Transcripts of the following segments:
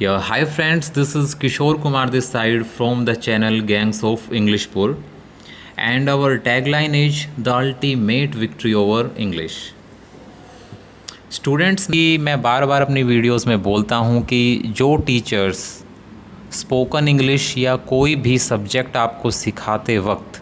Yeah, hi friends, this is Kishore Kumar this side from the channel Gangs of Englishpur, and our tagline is the ultimate victory over English. Students की मैं बार बार अपनी videos में बोलता हूँ कि जो teachers spoken English या कोई भी सब्जेक्ट आपको सिखाते वक्त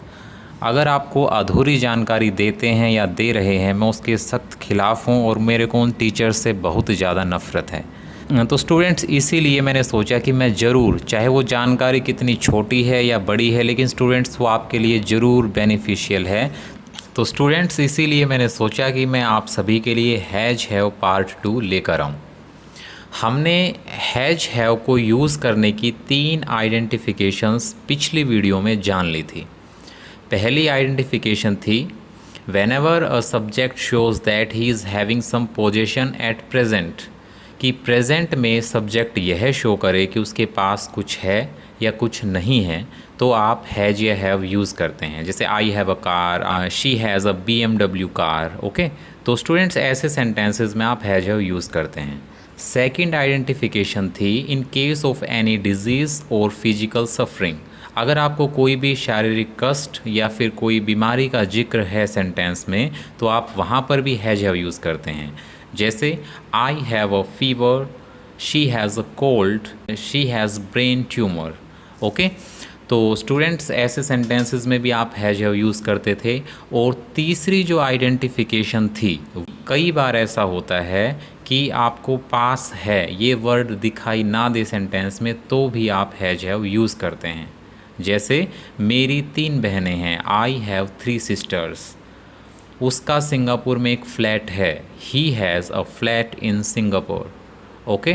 अगर आपको अधूरी जानकारी देते हैं या दे रहे हैं, मैं उसके सख्त खिलाफ़ हूँ और मेरे को उन टीचर्स से बहुत ज़्यादा नफ़रत है। तो स्टूडेंट्स, इसीलिए मैंने सोचा कि मैं ज़रूर, चाहे वो जानकारी कितनी छोटी है या बड़ी है, लेकिन स्टूडेंट्स वो आपके लिए ज़रूर बेनिफिशियल है। तो स्टूडेंट्स, इसीलिए मैंने सोचा कि मैं आप सभी के लिए हैज़ हैव पार्ट 2 लेकर आऊँ। हमने हैज़ हैव को यूज़ करने की 3 आइडेंटिफिकेशंस पिछली वीडियो में जान ली थी। पहली आइडेंटिफिकेशन थी whenever a subject shows that he is having some position at present, कि प्रेजेंट में सब्जेक्ट यह शो करे कि उसके पास कुछ है या कुछ नहीं है, तो आप हैज़ या हैव यूज़ करते हैं। जैसे I have a car, she has a BMW car. Okay, तो स्टूडेंट्स ऐसे सेंटेंसेस में आप हैज़ हैव यूज़ करते हैं। सेकंड आइडेंटिफिकेशन थी in case of any disease और फिजिकल सफरिंग, अगर आपको कोई भी शारीरिक कष्ट या फिर कोई बीमारी का जिक्र है सेंटेंस में, तो आप वहाँ पर भी हैज़ हैव यूज़ करते हैं। जैसे I have a fever, she has a cold, she has brain tumour. Okay, तो स्टूडेंट्स ऐसे सेंटेंसेस में भी आप हैज़ हैव यूज़ करते थे। और तीसरी जो आइडेंटिफिकेशन थी, कई बार ऐसा होता है कि आपको पास है ये वर्ड दिखाई ना दे सेंटेंस में, तो भी आप हैज़ हैव यूज़ करते हैं। जैसे मेरी 3 बहनें हैं, आई हैव 3 सिस्टर्स, उसका सिंगापुर में एक फ़्लैट है, he has a flat in Singapore. Okay,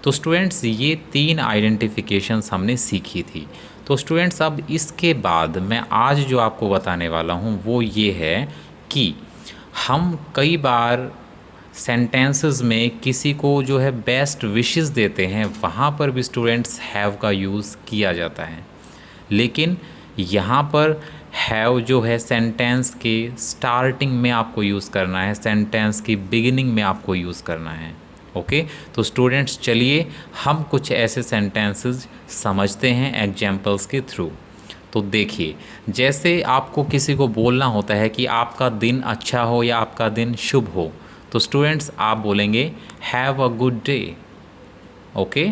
तो स्टूडेंट्स ये 3 आइडेंटिफिकेशंस हमने सीखी थी। तो स्टूडेंट्स, अब इसके बाद मैं आज जो आपको बताने वाला हूँ वो ये है कि हम कई बार सेंटेंसेस में किसी को जो है बेस्ट विशेस देते हैं, वहाँ पर भी स्टूडेंट्स हैव का यूज़ किया जाता है। लेकिन यहाँ पर हैव जो है सेंटेंस के स्टार्टिंग में आपको यूज़ करना है, सेंटेंस की बिगिनिंग में आपको यूज़ करना है। ओके, तो स्टूडेंट्स चलिए हम कुछ ऐसे सेंटेंसेस समझते हैं एग्जाम्पल्स के थ्रू। तो देखिए, जैसे आपको किसी को बोलना होता है कि आपका दिन अच्छा हो या आपका दिन शुभ हो, तो स्टूडेंट्स आप बोलेंगे have a good day. Okay,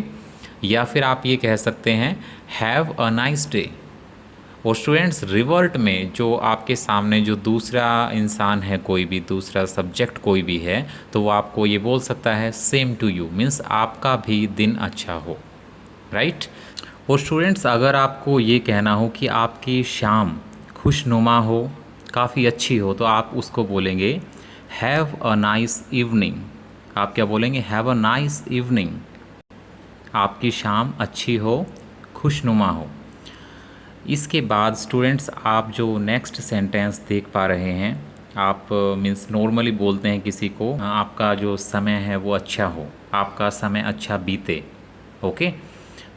या फिर आप ये कह सकते हैं हैव अ नाइस डे। और स्टूडेंट्स, रिवर्ट में जो आपके सामने जो दूसरा इंसान है, कोई भी दूसरा सब्जेक्ट कोई भी है, तो वो आपको ये बोल सकता है सेम टू यू, मीन्स आपका भी दिन अच्छा हो, राइट। और स्टूडेंट्स, अगर आपको ये कहना हो कि आपकी शाम खुशनुमा हो, काफ़ी अच्छी हो, तो आप उसको बोलेंगे हैव अ नाइस इवनिंग। आप क्या बोलेंगे? Have a nice evening. आपकी शाम अच्छी हो, खुशनुमा हो। इसके बाद स्टूडेंट्स, आप जो नेक्स्ट सेंटेंस देख पा रहे हैं, आप मीन्स नॉर्मली बोलते हैं किसी को आपका जो समय है वो अच्छा हो, आपका समय अच्छा बीते। ओके,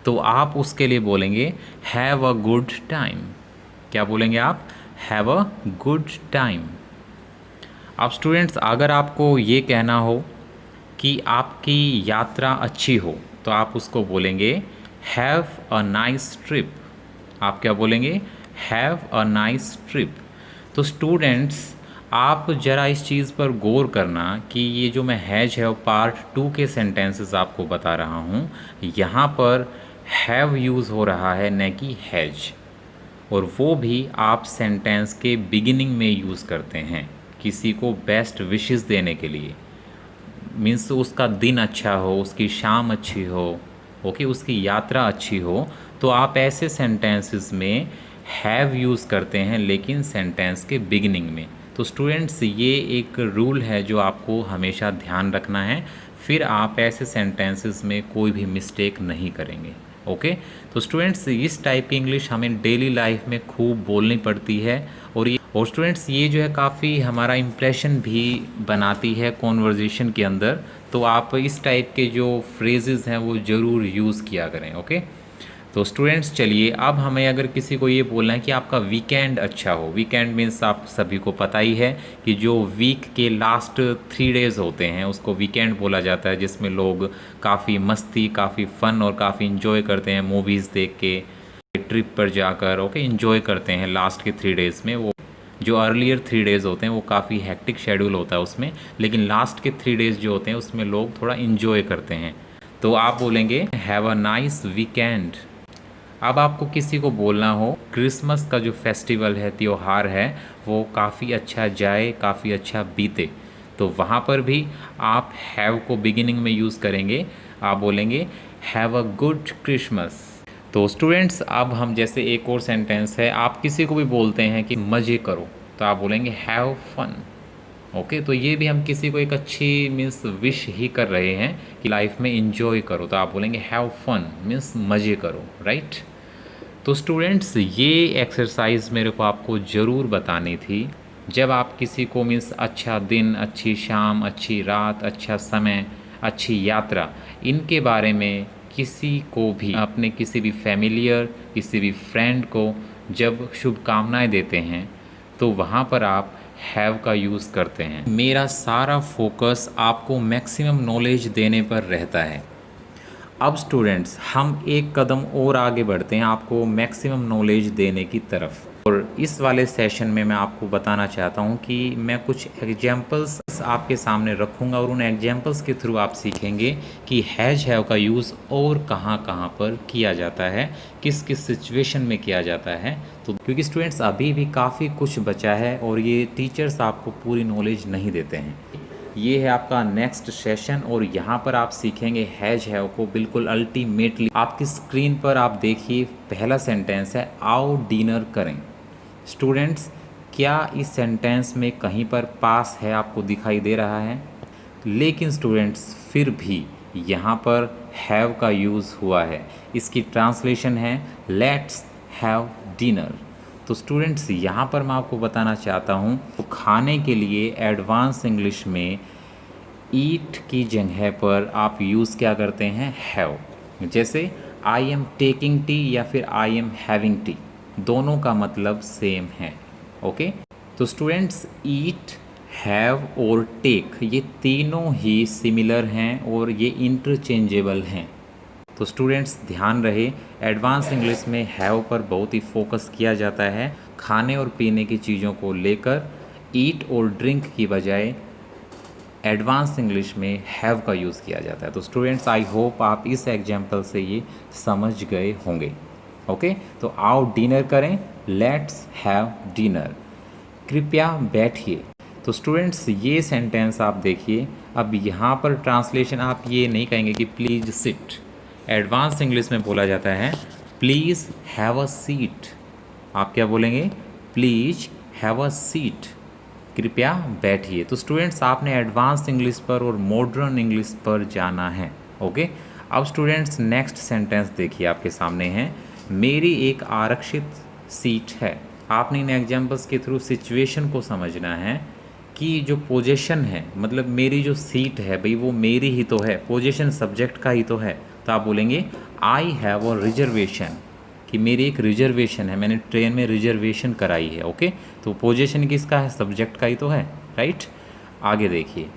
तो आप उसके लिए बोलेंगे हैव अ गुड टाइम। क्या बोलेंगे आप? Have a good time. अब स्टूडेंट्स, अगर आपको ये कहना हो कि आपकी यात्रा अच्छी हो, तो आप उसको बोलेंगे हैव अ नाइस ट्रिप। आप क्या बोलेंगे? Have a nice trip. तो स्टूडेंट्स, आप ज़रा इस चीज़ पर गौर करना कि ये जो मैं हैज़ हैव पार्ट 2 के सेंटेंसेस आपको बता रहा हूँ, यहाँ पर हैव यूज़ हो रहा है न कि हैज़, और वो भी आप सेंटेंस के बिगिनिंग में यूज़ करते हैं किसी को बेस्ट विशेस देने के लिए। मीन्स उसका दिन अच्छा हो, उसकी शाम अच्छी हो, ओके, उसकी यात्रा अच्छी हो, तो आप ऐसे सेंटेंसेस में हैव यूज़ करते हैं, लेकिन सेंटेंस के बिगिनिंग में। तो स्टूडेंट्स, ये एक रूल है जो आपको हमेशा ध्यान रखना है, फिर आप ऐसे सेंटेंसेस में कोई भी मिस्टेक नहीं करेंगे। ओके, तो स्टूडेंट्स, इस टाइप की इंग्लिश हमें डेली लाइफ में खूब बोलनी पड़ती है, और स्टूडेंट्स ये जो है काफ़ी हमारा इम्प्रेशन भी बनाती है कॉन्वर्जेशन के अंदर। तो आप इस टाइप के जो फ्रेजेस हैं वो ज़रूर यूज़ किया करें। ओके, तो स्टूडेंट्स चलिए, अब हमें अगर किसी को ये बोलना है कि आपका वीकेंड अच्छा हो, वीकेंड मीन्स आप सभी को पता ही है कि जो वीक के लास्ट 3 डेज़ होते हैं उसको वीकेंड बोला जाता है, जिसमें लोग काफ़ी मस्ती, काफ़ी फ़न और काफ़ी इन्जॉय करते हैं, मूवीज़ देख के, ट्रिप पर जाकर ओके इन्जॉय करते हैं। लास्ट के 3 डेज़ में वो जो अर्लियर 3 डेज़ होते हैं वो काफ़ी हैक्टिक शेड्यूल होता है उसमें, लेकिन लास्ट के 3 डेज़ जो होते हैं उसमें लोग थोड़ा इन्जॉय करते हैं। तो आप बोलेंगे हैव अ नाइस वीकेंड। अब आपको किसी को बोलना हो क्रिसमस का जो फेस्टिवल है, त्यौहार है, वो काफ़ी अच्छा जाए, काफ़ी अच्छा बीते, तो वहाँ पर भी आप हैव को बिगिनिंग में यूज़ करेंगे। आप बोलेंगे हैव अ गुड क्रिसमस। तो स्टूडेंट्स अब हम जैसे एक और सेंटेंस है, आप किसी को भी बोलते हैं कि मज़े करो, तो आप बोलेंगे हैव फन। ओके, तो ये भी हम किसी को एक अच्छी मीन्स विश ही कर रहे हैं कि लाइफ में इंजॉय करो, तो आप बोलेंगे हैव फन मीन्स मज़े करो, राइट। तो स्टूडेंट्स ये एक्सरसाइज मेरे को आपको ज़रूर बतानी थी। जब आप किसी को मीन्स अच्छा दिन, अच्छी शाम, अच्छी रात, अच्छा समय, अच्छी यात्रा, इनके बारे में किसी को भी, अपने किसी भी फैमिलियर, किसी भी फ्रेंड को जब शुभकामनाएं देते हैं तो वहाँ पर आप हैव का यूज़ करते हैं। मेरा सारा फोकस आपको मैक्सिमम नॉलेज देने पर रहता है। अब स्टूडेंट्स हम एक कदम और आगे बढ़ते हैं आपको मैक्सिमम नॉलेज देने की तरफ, और इस वाले सेशन में मैं आपको बताना चाहता हूं कि मैं कुछ एग्जाम्पल्स आपके सामने रखूंगा और उन एग्जाम्पल्स के थ्रू आप सीखेंगे कि हैव का यूज़ और कहां कहां पर किया जाता है, किस किस सिचुएशन में किया जाता है। तो क्योंकि स्टूडेंट्स अभी भी काफ़ी कुछ बचा है और ये टीचर्स आपको पूरी नॉलेज नहीं देते हैं। ये है आपका नेक्स्ट सेशन और यहाँ पर आप सीखेंगे हैव को बिल्कुल अल्टीमेटली। आपकी स्क्रीन पर आप देखिए पहला सेंटेंस है आओ डिनर करें। स्टूडेंट्स क्या इस सेंटेंस में कहीं पर पास है आपको दिखाई दे रहा है? लेकिन स्टूडेंट्स फिर भी यहाँ पर हैव का यूज़ हुआ है। इसकी ट्रांसलेशन है लेट्स हैव डिनर। तो स्टूडेंट्स यहाँ पर मैं आपको बताना चाहता हूँ तो खाने के लिए एडवांस इंग्लिश में ईट की जगह पर आप यूज़ क्या करते हैं? हैव। जैसे आई एम टेकिंग टी या फिर आई एम हैविंग टी, दोनों का मतलब सेम है। ओके, तो स्टूडेंट्स ईट, हैव और टेक ये तीनों ही सिमिलर हैं और ये इंटरचेंजेबल हैं। तो स्टूडेंट्स ध्यान रहे एडवांस इंग्लिश में हैव पर बहुत ही फोकस किया जाता है। खाने और पीने की चीज़ों को लेकर ईट और ड्रिंक की बजाय एडवांस इंग्लिश में हैव का यूज़ किया जाता है। तो स्टूडेंट्स आई होप आप इस एग्जाम्पल से ये समझ गए होंगे। ओके, तो आओ डिनर करें, लेट्स हैव डिनर। कृपया बैठिए। तो स्टूडेंट्स ये सेंटेंस आप देखिए, अब यहाँ पर ट्रांसलेशन आप ये नहीं कहेंगे कि प्लीज़ सिट। एडवांस इंग्लिश में बोला जाता है प्लीज़ हैव अ सीट। आप क्या बोलेंगे? प्लीज़ हैव अ सीट, कृपया बैठिए। तो स्टूडेंट्स आपने एडवांस इंग्लिश पर और मॉडर्न इंग्लिश पर जाना है। ओके, अब स्टूडेंट्स नेक्स्ट सेंटेंस देखिए आपके सामने है मेरी एक आरक्षित सीट है। आपने इन एग्जाम्पल्स के थ्रू सिचुएशन को समझना है कि जो पोजीशन है, मतलब मेरी जो सीट है भाई वो मेरी ही तो है, पोजीशन सब्जेक्ट का ही तो है। तो आप बोलेंगे आई हैव अ रिजर्वेशन, कि मेरी एक रिजर्वेशन है, मैंने ट्रेन में रिजर्वेशन कराई है। ओके, तो पोजीशन किसका है? सब्जेक्ट का ही तो है, राइट। आगे देखिए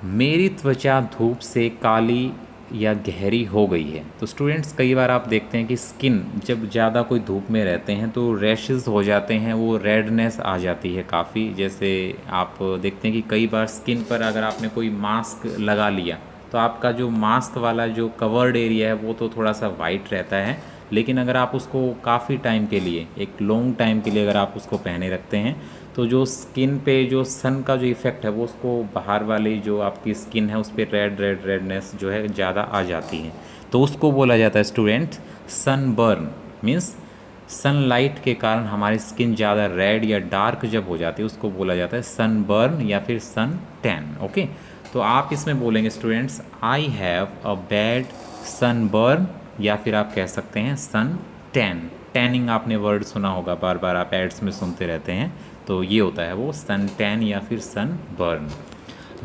मेरी त्वचा धूप से काली या गहरी हो गई है। तो स्टूडेंट्स कई बार आप देखते हैं कि स्किन जब ज़्यादा कोई धूप में रहते हैं तो रैशेस हो जाते हैं, वो रेडनेस आ जाती है काफ़ी। जैसे आप देखते हैं कि कई बार स्किन पर अगर आपने कोई मास्क लगा लिया तो आपका जो मास्क वाला जो कवर्ड एरिया है वो तो थोड़ा सा वाइट रहता है, लेकिन अगर आप उसको काफ़ी टाइम के लिए, एक लॉन्ग टाइम के लिए अगर आप उसको पहने रखते हैं तो जो स्किन पे जो सन का जो इफ़ेक्ट है वो उसको बाहर वाली जो आपकी स्किन है उस पर रेडनेस जो है ज़्यादा आ जाती है। तो उसको बोला जाता है स्टूडेंट सनबर्न। मीन्स सनलाइट के कारण हमारी स्किन ज़्यादा रेड या डार्क जब हो जाती है उसको बोला जाता है सनबर्न या फिर सन टैन। ओके, तो आप इसमें बोलेंगे students I have a bad sunburn या फिर आप कह सकते हैं सन टैन। टैनिंग आपने वर्ड सुना होगा, बार बार आप एड्स में सुनते रहते हैं, तो ये होता है वो सन टैन या फिर सन बर्न।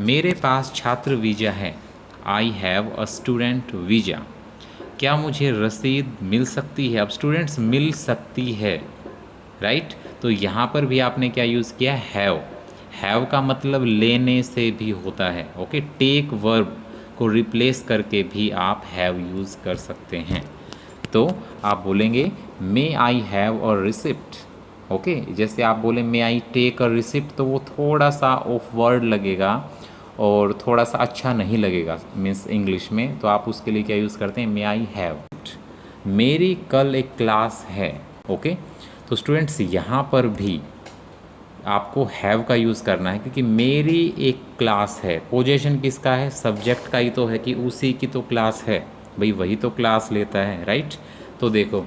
मेरे पास छात्र वीज़ा है, I have a student visa. क्या मुझे रसीद मिल सकती है? अब स्टूडेंट्स मिल सकती है, राइट। तो यहाँ पर भी आपने क्या यूज़ किया? हैव का मतलब लेने से भी होता है, ओके। टेक वर्ब को रिप्लेस करके भी आप हैव यूज़ कर सकते हैं। तो आप बोलेंगे मे आई हैव और रिसिप्ट, ओके। जैसे आप बोले मे आई टेक अ रिसिप्ट, तो वो थोड़ा सा ऑफ वर्ड लगेगा और थोड़ा सा अच्छा नहीं लगेगा मीन्स इंग्लिश में। तो आप उसके लिए क्या यूज़ करते हैं? मे आई हैव। मेरी कल एक क्लास है, ओके। तो स्टूडेंट्स यहाँ पर भी आपको हैव का यूज़ करना है, क्योंकि मेरी एक क्लास है। पोजीशन किसका है? सब्जेक्ट का ही तो है कि उसी की तो क्लास है, भाई वही तो क्लास लेता है, राइट। तो देखो,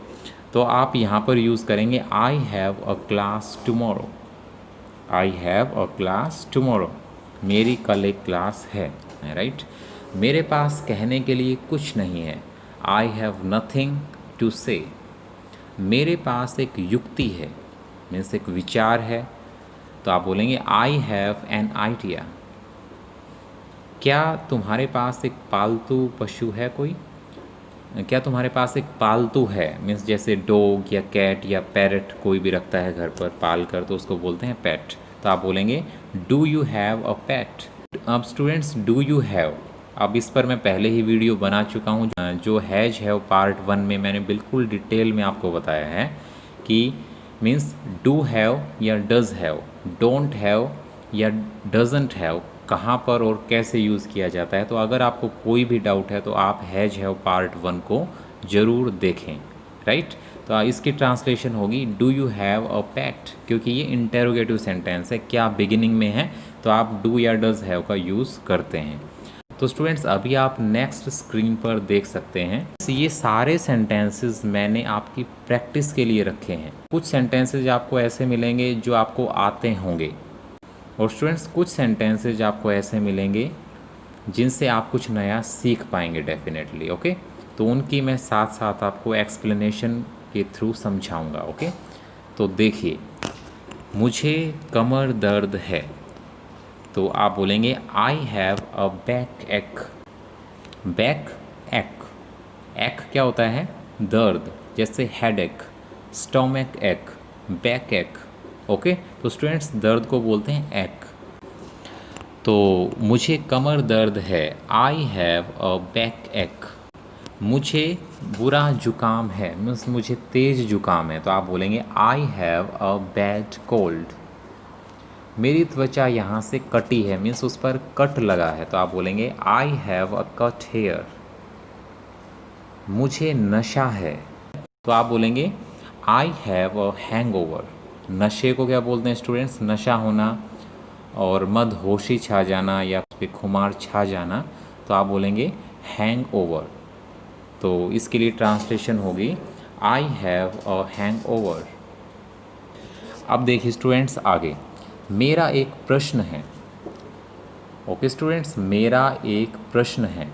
तो आप यहाँ पर यूज़ करेंगे आई have a class tomorrow. I have a class tomorrow, मेरी कल एक क्लास है, राइट। मेरे पास कहने के लिए कुछ नहीं है, आई हैव नथिंग टू से। मेरे पास एक युक्ति है, मीन्स एक विचार है, तो आप बोलेंगे आई हैव एन आइडिया। क्या तुम्हारे पास एक पालतू पशु है कोई? क्या तुम्हारे पास एक पालतू है, मीन्स जैसे डॉग या कैट या पैरट कोई भी रखता है घर पर पाल कर, तो उसको बोलते हैं पेट। तो आप बोलेंगे डू यू हैव अ पेट। अब स्टूडेंट्स डू यू हैव, अब इस पर मैं पहले ही वीडियो बना चुका हूँ। जो हैज हैव पार्ट 1 में मैंने बिल्कुल डिटेल में आपको बताया है कि मीन्स डू हैव या डज़ हैव, डोंट हैव या डजंट हैव कहाँ पर और कैसे यूज़ किया जाता है। तो अगर आपको कोई भी डाउट है तो आप हैज हैव पार्ट 1 को ज़रूर देखें, राइट। तो इसकी ट्रांसलेशन होगी डू यू हैव अ पेट, क्योंकि ये इंटेरोगेटिव सेंटेंस है, क्या बिगिनिंग में है तो आप डू या डज़ हैव का यूज़ करते हैं। तो स्टूडेंट्स अभी आप नेक्स्ट स्क्रीन पर देख सकते हैं, ये सारे सेंटेंसेस मैंने आपकी प्रैक्टिस के लिए रखे हैं। कुछ सेंटेंसेस आपको ऐसे मिलेंगे जो आपको आते होंगे, और स्टूडेंट्स कुछ सेंटेंसेज आपको ऐसे मिलेंगे जिनसे आप कुछ नया सीख पाएंगे डेफिनेटली, ओके। तो उनकी मैं साथ साथ आपको एक्सप्लेनेशन के थ्रू समझाऊंगा, ओके। तो देखिए, मुझे कमर दर्द है, तो आप बोलेंगे आई हैव अ बैक एक। बैक एक, एक क्या होता है? दर्द, जैसे हेड एक, स्टोमक एक, बैक एक, ओके। तो स्टूडेंट्स दर्द को बोलते हैं एक। तो मुझे कमर दर्द है, आई हैव अ बैक एक। मुझे बुरा जुकाम है, मीन्स मुझे तेज़ जुकाम है, तो आप बोलेंगे I have a bad cold. मेरी त्वचा यहाँ से कटी है, मीन्स उस पर कट लगा है, तो आप बोलेंगे I have a cut hair. मुझे नशा है, तो आप बोलेंगे आई हैव अ हैंगओवर। नशे को क्या बोलते हैं स्टूडेंट्स? नशा होना और मदहोशी छा जाना या उस पर खुमार छा जाना, तो आप बोलेंगे हैंगओवर। तो इसके लिए ट्रांसलेशन होगी आई हैव अ हैंगओवर। अब देखिए स्टूडेंट्स आगे, मेरा एक प्रश्न है, ओके स्टूडेंट्स, मेरा एक प्रश्न है।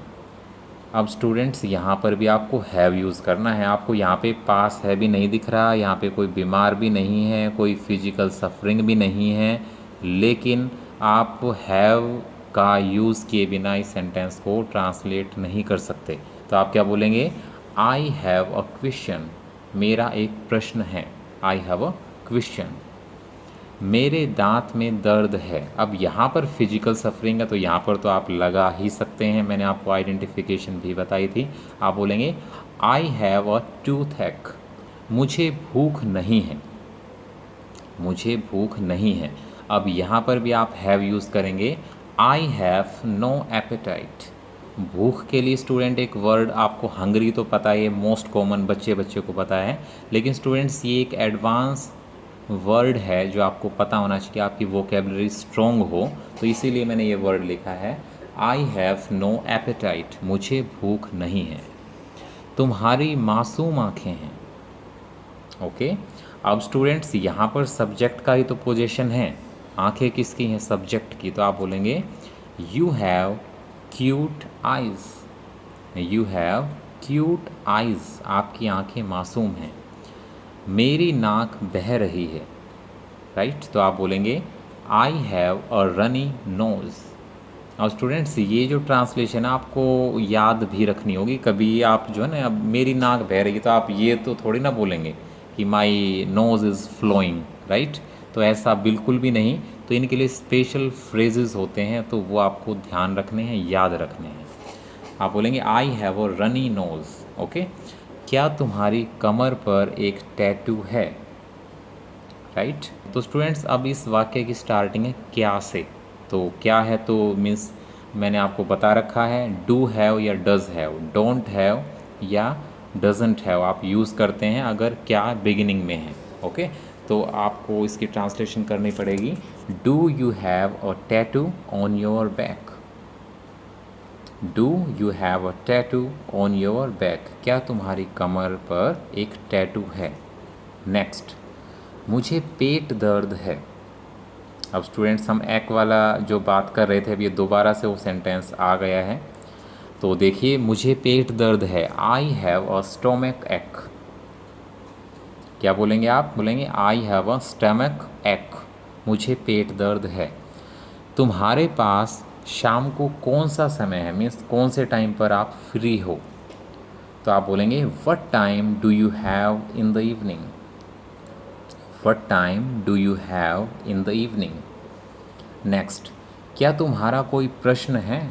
अब स्टूडेंट्स यहाँ पर भी आपको हैव यूज़ करना है। आपको यहाँ पे पास है भी नहीं दिख रहा, यहाँ पे कोई बीमार भी नहीं है, कोई फिजिकल सफरिंग भी नहीं है, लेकिन आप हैव का यूज़ किए बिना इस सेंटेंस को ट्रांसलेट नहीं कर सकते। तो आप क्या बोलेंगे? आई हैव अ क्वेश्चन, मेरा एक प्रश्न है, आई हैव अ क्वेश्चन। मेरे दांत में दर्द है, अब यहाँ पर फिजिकल सफरिंग है तो यहाँ पर तो आप लगा ही सकते हैं, मैंने आपको आइडेंटिफिकेशन भी बताई थी। आप बोलेंगे आई हैव अ टूथ एक। मुझे भूख नहीं है, मुझे भूख नहीं है। अब यहाँ पर भी आप हैव यूज़ करेंगे, आई हैव नो एपेटाइट। भूख के लिए स्टूडेंट एक वर्ड आपको हंगरी तो पता है, मोस्ट कॉमन बच्चे को पता है, लेकिन स्टूडेंट्स ये एक एडवांस वर्ड है जो आपको पता होना चाहिए, आपकी वोकेबलरी स्ट्रॉन्ग हो, तो इसीलिए मैंने ये वर्ड लिखा है आई हैव नो एपेटाइट, मुझे भूख नहीं है। तुम्हारी मासूम आँखें हैं, ओके। अब स्टूडेंट्स यहाँ पर सब्जेक्ट का ही तो पोजीशन है, आँखें किसकी हैं? सब्जेक्ट की। तो आप बोलेंगे you have cute eyes, you have cute eyes, आपकी आँखें मासूम हैं। मेरी नाक बह रही है, राइट। तो आप बोलेंगे I have a runny nose, और स्टूडेंट्स ये जो ट्रांसलेशन है आपको याद भी रखनी होगी। कभी आप जो है ना, अब मेरी नाक बह रही है तो आप ये तो थोड़ी ना बोलेंगे कि माई नोज़ इज़ फ्लोइंग, राइट। तो ऐसा बिल्कुल भी नहीं। तो इनके लिए स्पेशल फ्रेजेस होते हैं, तो वो आपको ध्यान रखने हैं, याद रखने हैं। आप बोलेंगे I have a runny nose, okay. क्या तुम्हारी कमर पर एक टैटू है, राइट। तो स्टूडेंट्स अब इस वाक्य की स्टार्टिंग है क्या से। तो क्या है तो मीन्स मैंने आपको बता रखा है, डू हैव या डज़ हैव, डोंट हैव या डजंट हैव आप यूज़ करते हैं अगर क्या बिगिनिंग में है, ओके। तो आपको इसकी ट्रांसलेशन करनी पड़ेगी, do you have a tattoo on your back, do you have a tattoo on your back, क्या तुम्हारी कमर पर एक टैटू है। नेक्स्ट, मुझे पेट दर्द है। अब स्टूडेंट्स हम एक वाला जो बात कर रहे थे, अब ये दोबारा से वो सेंटेंस आ गया है। तो देखिए, मुझे पेट दर्द है, आई हैव अ स्टोमक एक। क्या बोलेंगे आप, बोलेंगे आई हैव अ स्टमक एक, मुझे पेट दर्द है। तुम्हारे पास शाम को कौन सा समय है, मीन्स कौन से टाइम पर आप फ्री हो। तो आप बोलेंगे what time do you have in the evening, what time do you have in the evening. Next, क्या तुम्हारा कोई प्रश्न है।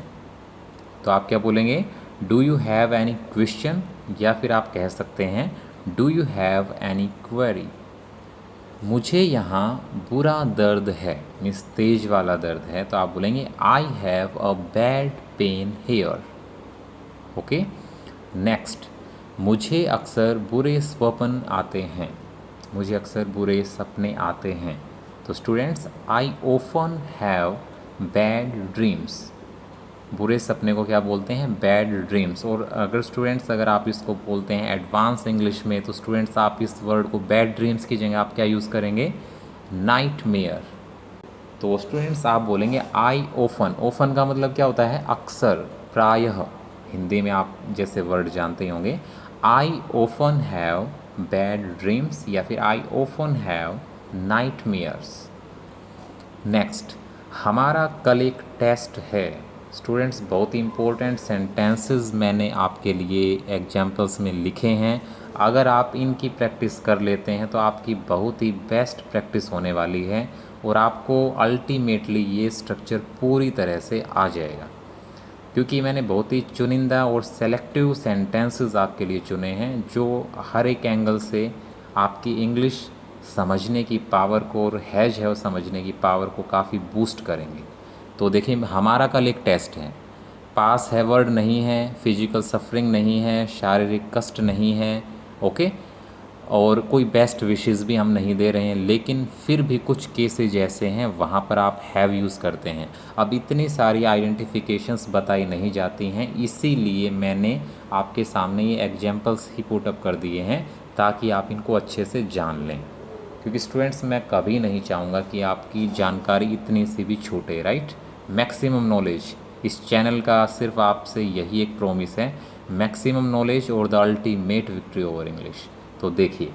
तो आप क्या बोलेंगे, do you have any question, या फिर आप कह सकते हैं do you have any query. मुझे यहाँ बुरा दर्द है, मीन्स तेज वाला दर्द है, तो आप बोलेंगे I have a bad pain hair, okay. Next, मुझे अक्सर बुरे स्वप्न आते हैं, मुझे अक्सर बुरे सपने आते हैं। तो students, I often have bad dreams, बुरे सपने को क्या बोलते हैं, बैड ड्रीम्स। और अगर स्टूडेंट्स अगर आप इसको बोलते हैं एडवांस इंग्लिश में, तो स्टूडेंट्स आप इस वर्ड को बैड ड्रीम्स की जगह आप क्या यूज़ करेंगे, नाइटमेयर। तो स्टूडेंट्स आप बोलेंगे आई ऑफन, ऑफन का मतलब क्या होता है, अक्सर, प्रायः। हिंदी में आप जैसे वर्ड जानते होंगे, I often have bad dreams या फिर I often have nightmares. Next, हमारा कल एक टेस्ट है। स्टूडेंट्स बहुत ही इंपॉर्टेंट सेंटेंसेस मैंने आपके लिए एग्जाम्पल्स में लिखे हैं। अगर आप इनकी प्रैक्टिस कर लेते हैं तो आपकी बहुत ही बेस्ट प्रैक्टिस होने वाली है और आपको अल्टीमेटली ये स्ट्रक्चर पूरी तरह से आ जाएगा, क्योंकि मैंने बहुत ही चुनिंदा और सेलेक्टिव सेंटेंसेस आपके लिए चुने हैं जो हर एक एंगल से आपकी इंग्लिश समझने की पावर को और हैज है समझने की पावर को काफ़ी बूस्ट करेंगे। तो देखिए, हमारा कल एक टेस्ट है, पास है वर्ड नहीं है, फिजिकल सफरिंग नहीं है, शारीरिक कष्ट नहीं है, ओके। और कोई बेस्ट विशेस भी हम नहीं दे रहे हैं, लेकिन फिर भी कुछ केसेज ऐसे हैं वहाँ पर आप हैव यूज़ करते हैं। अब इतनी सारी आइडेंटिफिकेशंस बताई नहीं जाती हैं, इसीलिए मैंने आपके सामने ये एग्जाम्पल्स ही पुट अप कर दिए हैं ताकि आप इनको अच्छे से जान लें। क्योंकि स्टूडेंट्स मैं कभी नहीं चाहूँगा कि आपकी जानकारी इतनी सी भी छूटे, राइट। मैक्सिमम नॉलेज, इस चैनल का सिर्फ आपसे यही एक प्रॉमिस है, मैक्सिमम नॉलेज और the ultimate victory over English. तो देखिए,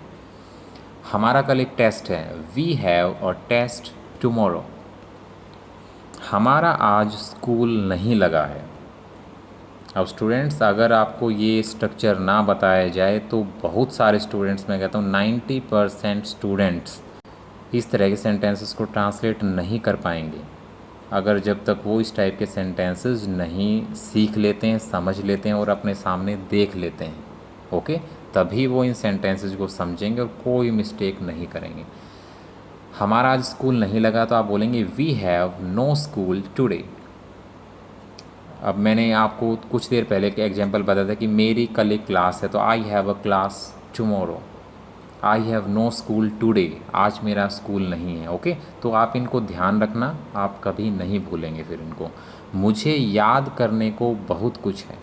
हमारा कल एक टेस्ट है, we have a test tomorrow. हमारा आज स्कूल नहीं लगा है। अब स्टूडेंट्स अगर आपको ये स्ट्रक्चर ना बताया जाए तो बहुत सारे स्टूडेंट्स, मैं कहता हूँ 90% स्टूडेंट्स इस तरह के सेंटेंसेस को ट्रांसलेट नहीं कर पाएंगे अगर जब तक वो इस टाइप के सेंटेंसेस नहीं सीख लेते हैं, समझ लेते हैं और अपने सामने देख लेते हैं, ओके। तभी वो इन सेंटेंसेस को समझेंगे और कोई मिस्टेक नहीं करेंगे। हमारा आज स्कूल नहीं लगा, तो आप बोलेंगे we have no school today. अब मैंने आपको कुछ देर पहले के एग्जांपल बताया था कि मेरी कल एक क्लास है, तो I have a class tomorrow. I have no school today, आज मेरा स्कूल नहीं है, ओके। तो आप इनको ध्यान रखना, आप कभी नहीं भूलेंगे फिर इनको। मुझे याद करने को बहुत कुछ है,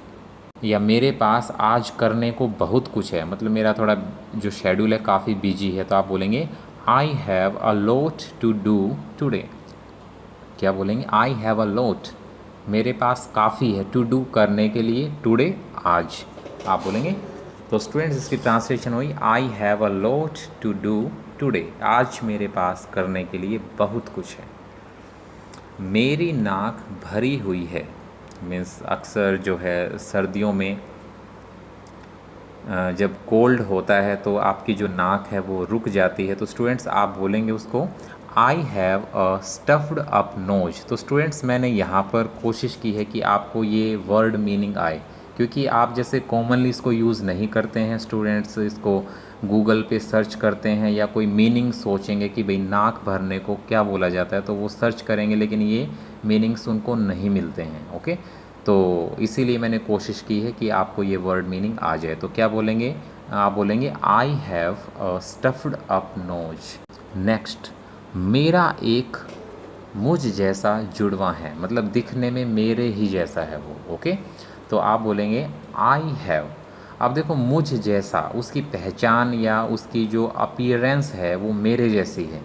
या मेरे पास आज करने को बहुत कुछ है, मतलब मेरा थोड़ा जो शेड्यूल है काफ़ी बिजी है, तो आप बोलेंगे I have a lot to do today. क्या बोलेंगे, आई हैव अ लॉट, मेरे पास काफ़ी है, टू डू करने के लिए, टुडे आज आप बोलेंगे। तो स्टूडेंट्स इसकी ट्रांसलेशन हुई I have a lot to do today, आज मेरे पास करने के लिए बहुत कुछ है। मेरी नाक भरी हुई है मीन्स अक्सर जो है सर्दियों में जब कोल्ड होता है तो आपकी जो नाक है वो रुक जाती है। तो स्टूडेंट्स आप बोलेंगे उसको I have a stuffed up nose. तो स्टूडेंट्स मैंने यहाँ पर कोशिश की है कि आपको ये वर्ड मीनिंग आए, क्योंकि आप जैसे कॉमनली इसको यूज़ नहीं करते हैं स्टूडेंट्स, इसको गूगल पे सर्च करते हैं या कोई मीनिंग सोचेंगे कि भाई नाक भरने को क्या बोला जाता है, तो वो सर्च करेंगे लेकिन ये मीनिंग्स उनको नहीं मिलते हैं। ओके, तो इसीलिए मैंने कोशिश की है कि आपको ये वर्ड मीनिंग आ जाए। तो क्या बोलेंगे, आप बोलेंगे I have a stuffed up nose. Next, मेरा एक मुझ जैसा जुड़वा है, मतलब दिखने में मेरे ही जैसा है वो। ओके, तो आप बोलेंगे आई हैव। अब देखो मुझ जैसा, उसकी पहचान या उसकी जो अपीयरेंस है वो मेरे जैसी है,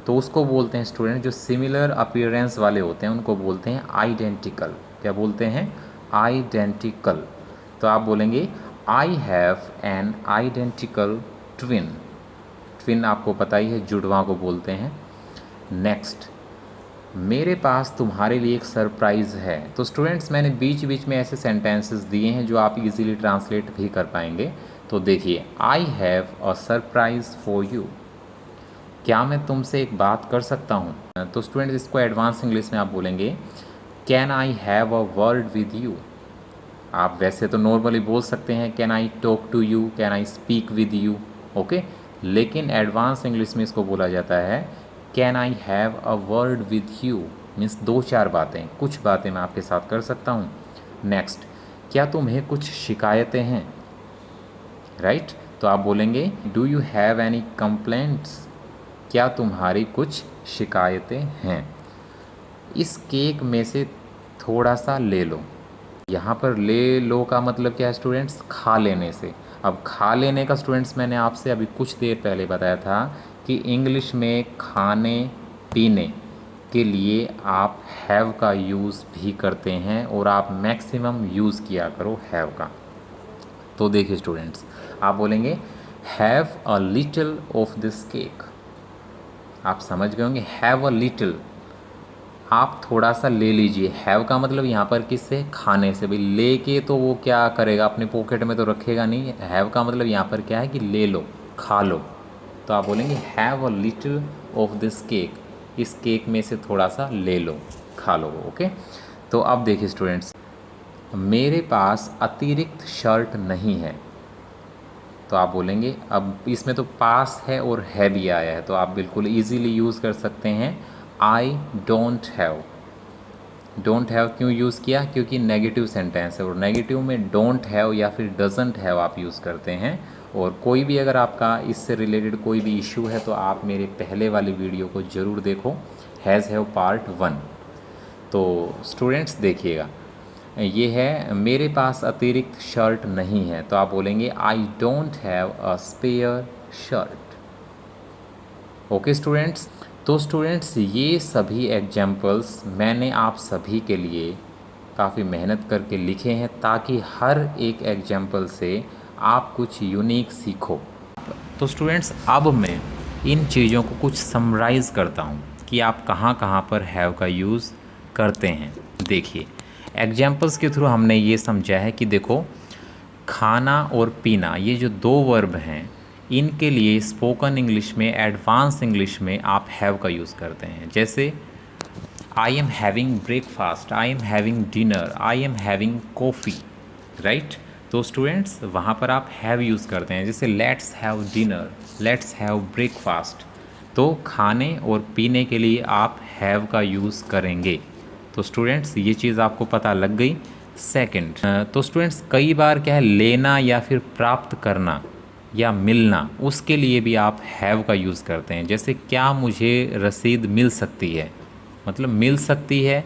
तो उसको बोलते हैं स्टूडेंट, जो सिमिलर अपीयरेंस वाले होते हैं उनको बोलते हैं आइडेंटिकल। क्या बोलते हैं, आइडेंटिकल। तो आप बोलेंगे I have N identical twin. Twin आपको पता ही है, जुड़वा को बोलते हैं। नेक्स्ट, मेरे पास तुम्हारे लिए एक सरप्राइज़ है। तो स्टूडेंट्स मैंने बीच बीच में ऐसे सेंटेंसेस दिए हैं जो आप इजीली ट्रांसलेट भी कर पाएंगे। तो देखिए, आई have a surprise for you. क्या मैं तुमसे एक बात कर सकता हूँ। तो स्टूडेंट्स इसको एडवांस इंग्लिश में आप बोलेंगे can I have a word with you. आप वैसे तो नॉर्मली बोल सकते हैं can I talk to you, can I speak with you. Okay, लेकिन एडवांस इंग्लिश में इसको बोला जाता है can I have a word with you, means 2-4 बातें, कुछ बातें मैं आपके साथ कर सकता हूँ। नेक्स्ट, क्या तुम्हें कुछ शिकायतें हैं, राइट। तो आप बोलेंगे do you have any complaints. क्या तुम्हारी कुछ शिकायतें हैं। इस केक में से थोड़ा सा ले लो। यहाँ पर ले लो का मतलब क्या है स्टूडेंट्स, खा लेने से। अब खा लेने का स्टूडेंट्स मैंने आपसे अभी कुछ देर पहले बताया था कि इंग्लिश में खाने पीने के लिए आप हैव का यूज़ भी करते हैं और आप मैक्सिमम यूज़ किया करो हैव का। तो देखिए स्टूडेंट्स, आप बोलेंगे have a little of this cake. आप समझ गए होंगे, हैव अ लिटिल, आप थोड़ा सा ले लीजिए। हैव का मतलब यहाँ पर किससे, खाने से। भाई लेके तो वो क्या करेगा, अपने पॉकेट में तो रखेगा नहीं। हैव का मतलब यहाँ पर क्या है कि ले लो, खा लो। तो आप बोलेंगे have a little of this cake, इस केक में से थोड़ा सा ले लो, खा लो। ओके, तो अब देखिए स्टूडेंट्स, मेरे पास अतिरिक्त शर्ट नहीं है। तो आप बोलेंगे, अब इसमें तो पास है और है भी आया है, तो आप बिल्कुल इजीली यूज़ कर सकते हैं आई डोंट हैव। डोंट हैव क्यों यूज़ किया, क्योंकि नेगेटिव सेंटेंस है और नेगेटिव में डोंट हैव या फिर डजंट हैव आप यूज़ करते हैं। और कोई भी अगर आपका इससे रिलेटेड कोई भी इशू है तो आप मेरे पहले वाली वीडियो को ज़रूर देखो, हैज़ हैव पार्ट 1। तो स्टूडेंट्स देखिएगा, ये है मेरे पास अतिरिक्त शर्ट नहीं है। तो आप बोलेंगे I don't have a spare shirt. Okay students, तो स्टूडेंट्स ये सभी एग्जाम्पल्स मैंने आप सभी के लिए काफ़ी मेहनत करके लिखे हैं ताकि हर एक एग्जाम्पल से आप कुछ यूनिक सीखो। तो स्टूडेंट्स अब मैं इन चीज़ों को कुछ समराइज़ करता हूँ कि आप कहाँ कहाँ पर हैव का यूज़ करते हैं। देखिए, एग्जाम्पल्स के थ्रू हमने ये समझा है कि देखो, खाना और पीना ये जो 2 वर्ब हैं, इनके लिए स्पोकन इंग्लिश में, एडवांस इंग्लिश में आप हैव का यूज़ करते हैं। जैसे I am having breakfast, I am having dinner, I am having coffee, right. तो स्टूडेंट्स वहाँ पर आप हैव यूज़ करते हैं। जैसे let's have dinner, let's have breakfast, तो खाने और पीने के लिए आप हैव का यूज़ करेंगे। तो स्टूडेंट्स ये चीज़ आपको पता लग गई। सेकंड, तो स्टूडेंट्स कई बार क्या है, लेना या फिर प्राप्त करना या मिलना, उसके लिए भी आप हैव का यूज़ करते हैं। जैसे क्या मुझे रसीद मिल सकती है, मतलब मिल सकती है,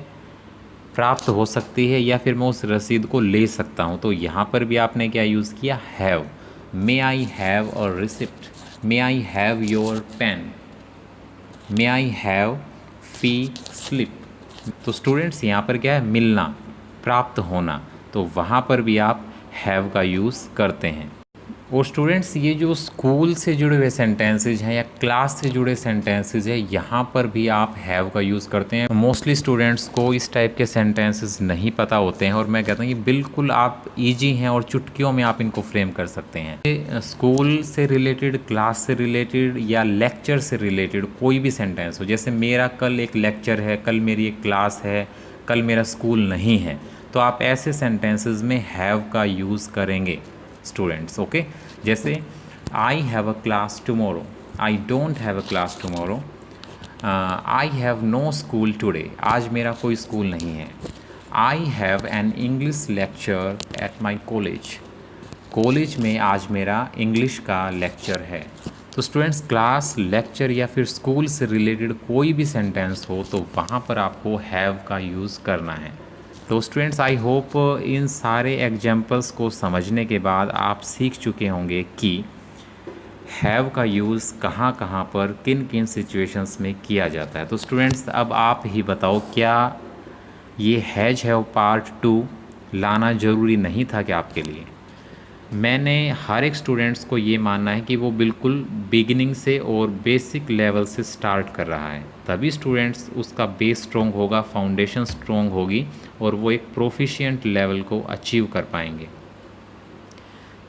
प्राप्त हो सकती है, या फिर मैं उस रसीद को ले सकता हूँ। तो यहाँ पर भी आपने क्या यूज़ किया, have. May I have a receipt, may I have your pen, may I have fee slip. तो स्टूडेंट्स यहाँ पर क्या है, मिलना, प्राप्त होना, तो वहाँ पर भी आप हैव का यूज़ करते हैं। और स्टूडेंट्स ये जो स्कूल से जुड़े हुए सेंटेंसेज हैं या क्लास से जुड़े सेंटेंसेज हैं, यहाँ पर भी आप हैव का यूज़ करते हैं। मोस्टली स्टूडेंट्स को इस टाइप के सेंटेंसेस नहीं पता होते हैं और मैं कहता हूँ ये बिल्कुल आप इजी हैं और चुटकियों में आप इनको फ्रेम कर सकते हैं। स्कूल से रिलेटेड, क्लास से रिलेटेड या लेक्चर से रिलेटेड कोई भी सेंटेंस हो, जैसे मेरा कल एक लेक्चर है, कल मेरी एक क्लास है, कल मेरा स्कूल नहीं है, तो आप ऐसे सेंटेंसेस में हैव का यूज़ करेंगे स्टूडेंट्स। ओके, जैसे I have a class tomorrow, I don't have a class tomorrow, I have no school today, आज मेरा कोई स्कूल नहीं है। I have an English lecture at my college, college में आज मेरा इंग्लिश का लेक्चर है। तो स्टूडेंट्स क्लास, लेक्चर या फिर स्कूल से रिलेटेड कोई भी सेंटेंस हो तो वहाँ पर आपको हैव का यूज़ करना है। तो स्टूडेंट्स आई होप इन सारे एग्जाम्पल्स को समझने के बाद आप सीख चुके होंगे कि हैव का यूज़ कहाँ कहाँ पर किन किन सिचुएशंस में किया जाता है। तो स्टूडेंट्स अब आप ही बताओ, क्या ये हैज हैव पार्ट 2 लाना ज़रूरी नहीं था क्या आपके लिए? मैंने हर एक स्टूडेंट्स को ये मानना है कि वो बिल्कुल बिगिनिंग से और बेसिक लेवल से स्टार्ट कर रहा है, तभी स्टूडेंट्स उसका बेस स्ट्रॉन्ग होगा, फाउंडेशन स्ट्रॉन्ग होगी और वो एक प्रोफिशिएंट लेवल को अचीव कर पाएंगे।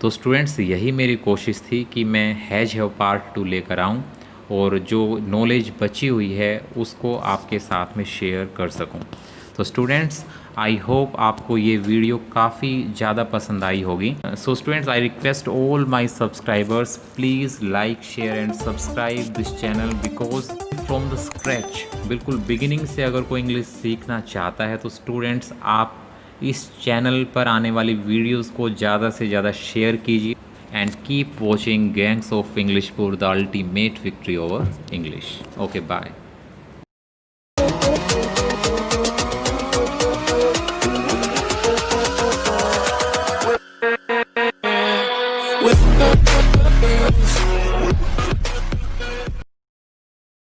तो स्टूडेंट्स यही मेरी कोशिश थी कि मैं हैज हैव पार्ट 2 लेकर आऊँ और जो नॉलेज बची हुई है उसको आपके साथ में शेयर कर सकूँ। तो स्टूडेंट्स आई होप आपको ये वीडियो काफ़ी ज़्यादा पसंद आई होगी। So students I request all my subscribers, please like, share and subscribe this channel, because from the scratch, बिल्कुल बिगिनिंग से अगर कोई इंग्लिश सीखना चाहता है तो स्टूडेंट्स आप इस चैनल पर आने वाली वीडियोज़ को ज़्यादा से ज़्यादा शेयर कीजिए and keep watching gangs of English for the ultimate victory over English. Okay, bye.